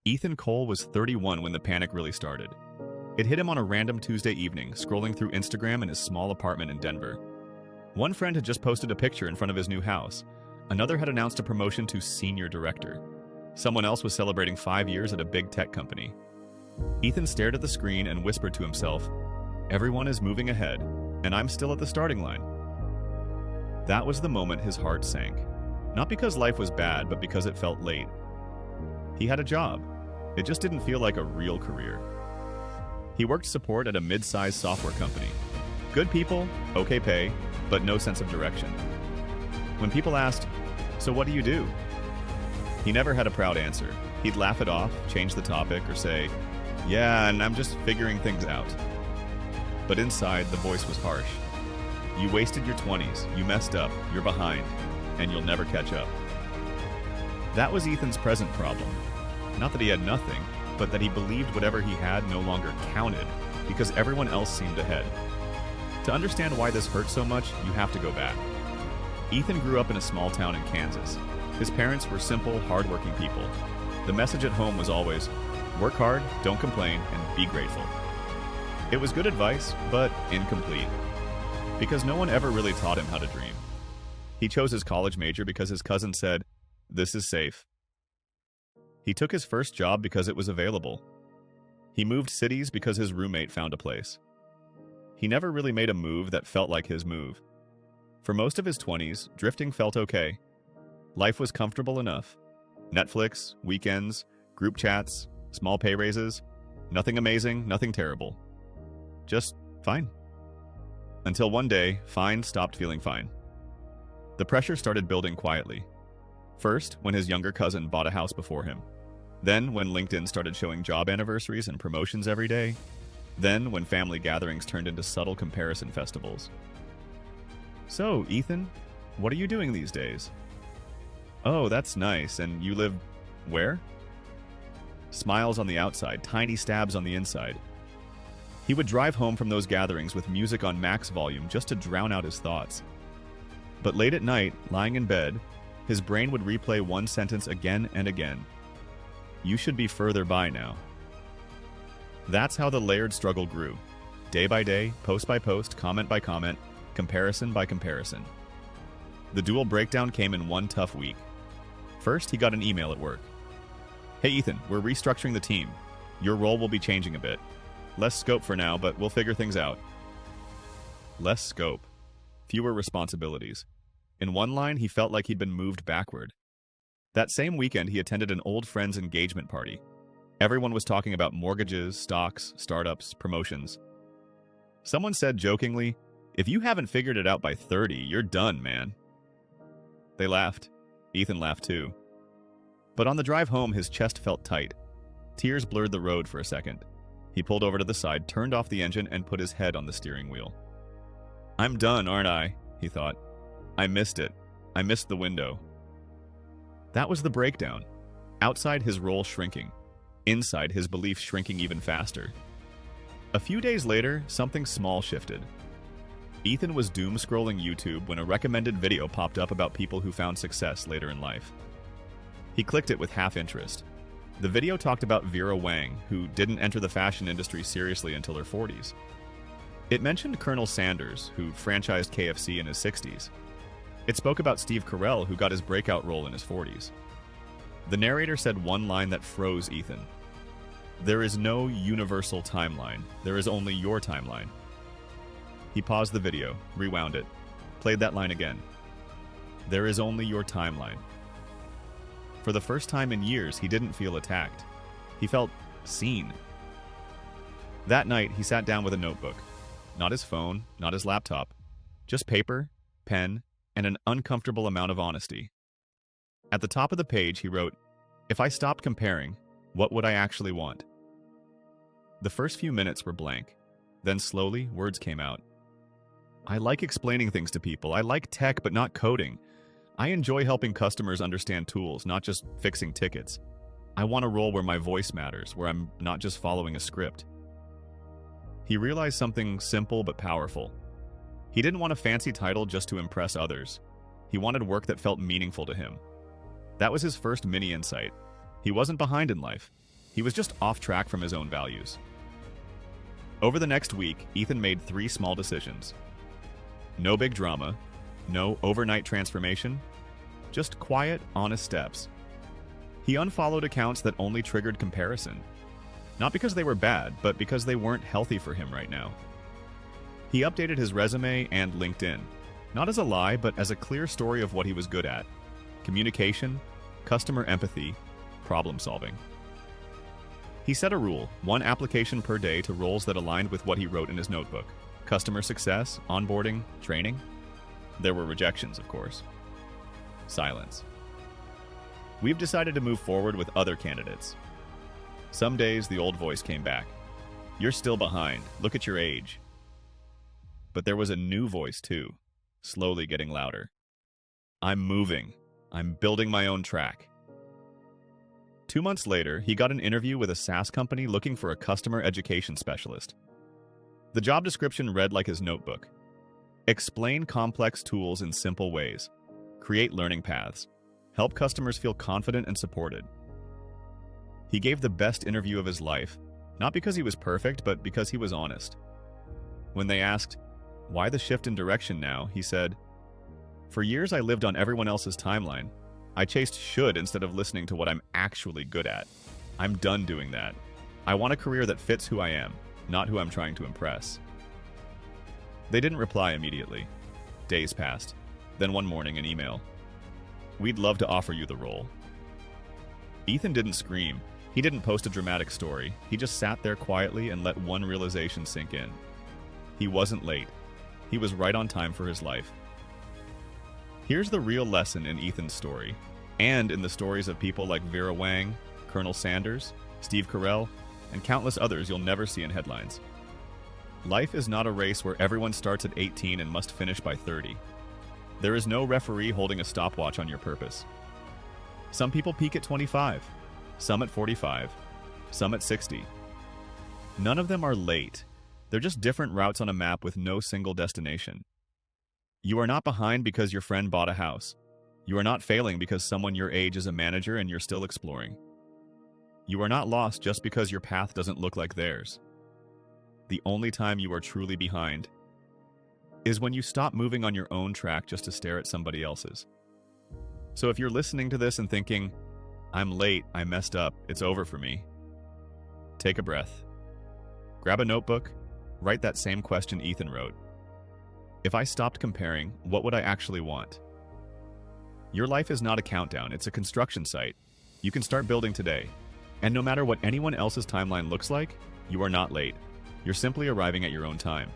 Ethan Cole was 31 when the panic really started. It hit him on a random Tuesday evening, scrolling through Instagram in his small apartment in Denver. One friend had just posted a picture in front of his new house. Another had announced a promotion to senior director. Someone else was celebrating 5 years at a big tech company. Ethan stared at the screen and whispered to himself, "Everyone is moving ahead, and I'm still at the starting line." That was the moment his heart sank. Not because life was bad, but because it felt late. He had a job. It just didn't feel like a real career. He worked support at a mid-sized software company. Good people, okay pay, but no sense of direction. When people asked, "So what do you do?" he never had a proud answer. He'd laugh it off, change the topic, or say, "Yeah, and I'm just figuring things out." But inside, the voice was harsh. You wasted your 20s, you messed up, you're behind, and you'll never catch up. That was Ethan's present problem. Not that he had nothing, but that he believed whatever he had no longer counted because everyone else seemed ahead. To understand why this hurt so much, you have to go back. Ethan grew up in a small town in Kansas. His parents were simple, hardworking people. The message at home was always, work hard, don't complain, and be grateful. It was good advice, but incomplete. Because no one ever really taught him how to dream. He chose his college major because his cousin said, "This is safe." He took his first job because it was available. He moved cities because his roommate found a place. He never really made a move that felt like his move. For most of his 20s, drifting felt okay. Life was comfortable enough. Netflix, weekends, group chats, small pay raises. Nothing amazing, nothing terrible. Just fine. Until one day, fine stopped feeling fine. The pressure started building quietly. First, when his younger cousin bought a house before him. Then, when LinkedIn started showing job anniversaries and promotions every day. Then, when family gatherings turned into subtle comparison festivals. "So, Ethan, what are you doing these days?" "Oh, that's nice. And you live where?" Smiles on the outside, tiny stabs on the inside. He would drive home from those gatherings with music on max volume just to drown out his thoughts. But late at night, lying in bed, his brain would replay one sentence again and again. "You should be further by now." That's how the layered struggle grew. Day by day, post by post, comment by comment, comparison by comparison. The dual breakdown came in one tough week. First, he got an email at work. "Hey Ethan, we're restructuring the team. Your role will be changing a bit. Less scope for now, but we'll figure things out." Less scope. Fewer responsibilities. In one line, he felt like he'd been moved backward. That same weekend, he attended an old friend's engagement party. Everyone was talking about mortgages, stocks, startups, promotions. Someone said jokingly, "If you haven't figured it out by 30, you're done, man." They laughed. Ethan laughed too. But on the drive home, his chest felt tight. Tears blurred the road for a second. He pulled over to the side, turned off the engine, and put his head on the steering wheel. "I'm done, aren't I?" he thought. "I missed it. I missed the window." That was the breakdown. Outside, his role shrinking. Inside, his belief shrinking even faster. A few days later, something small shifted. Ethan was doom-scrolling YouTube when a recommended video popped up about people who found success later in life. He clicked it with half interest. The video talked about Vera Wang, who didn't enter the fashion industry seriously until her 40s. It mentioned Colonel Sanders, who franchised KFC in his 60s. It spoke about Steve Carell, who got his breakout role in his 40s. The narrator said one line that froze Ethan. "There is no universal timeline. There is only your timeline." He paused the video, rewound it, played that line again. "There is only your timeline." For the first time in years, he didn't feel attacked. He felt seen. That night, he sat down with a notebook. Not his phone, not his laptop. Just paper, pen, and an uncomfortable amount of honesty. At the top of the page, he wrote, "If I stopped comparing, what would I actually want?" The first few minutes were blank. Then slowly, words came out. "I like explaining things to people. I like tech, but not coding. I enjoy helping customers understand tools, not just fixing tickets. I want a role where my voice matters, where I'm not just following a script." He realized something simple but powerful. He didn't want a fancy title just to impress others. He wanted work that felt meaningful to him. That was his first mini insight. He wasn't behind in life. He was just off track from his own values. Over the next week, Ethan made 3 small decisions. No big drama, no overnight transformation, just quiet, honest steps. He unfollowed accounts that only triggered comparison. Not because they were bad, but because they weren't healthy for him right now. He updated his resume and LinkedIn, not as a lie, but as a clear story of what he was good at: communication, customer empathy, problem solving. He set a rule: 1 application per day to roles that aligned with what he wrote in his notebook: customer success, onboarding, training. There were rejections, of course. Silence. We've decided to move forward with other candidates. Some days, the old voice came back. You're still behind. Look at your age. But there was a new voice, too, slowly getting louder. I'm moving. I'm building my own track. 2 months later, he got an interview with a SaaS company looking for a customer education specialist. The job description read like his notebook. Explain complex tools in simple ways. Create learning paths. Help customers feel confident and supported. He gave the best interview of his life, not because he was perfect, but because he was honest. When they asked, why the shift in direction now, he said, for years I lived on everyone else's timeline. I chased should instead of listening to what I'm actually good at. I'm done doing that. I want a career that fits who I am, not who I'm trying to impress. They didn't reply immediately. Days passed. Then one morning, an email. We'd love to offer you the role. Ethan didn't scream. He didn't post a dramatic story. He just sat there quietly and let one realization sink in. He wasn't late. He was right on time for his life. Here's the real lesson in Ethan's story, and in the stories of people like Vera Wang, Colonel Sanders, Steve Carell, and countless others you'll never see in headlines. Life is not a race where everyone starts at 18 and must finish by 30. There is no referee holding a stopwatch on your purpose. Some people peak at 25, some at 45, some at 60. None of them are late. They're just different routes on a map with no single destination. You are not behind because your friend bought a house. You are not failing because someone your age is a manager and you're still exploring. You are not lost just because your path doesn't look like theirs. The only time you are truly behind is when you stop moving on your own track just to stare at somebody else's. So if you're listening to this and thinking, I'm late, I messed up, it's over for me, take a breath. Grab a notebook, write that same question Ethan wrote. If I stopped comparing, what would I actually want? Your life is not a countdown, it's a construction site. You can start building today. And no matter what anyone else's timeline looks like, you are not late. You're simply arriving at your own time.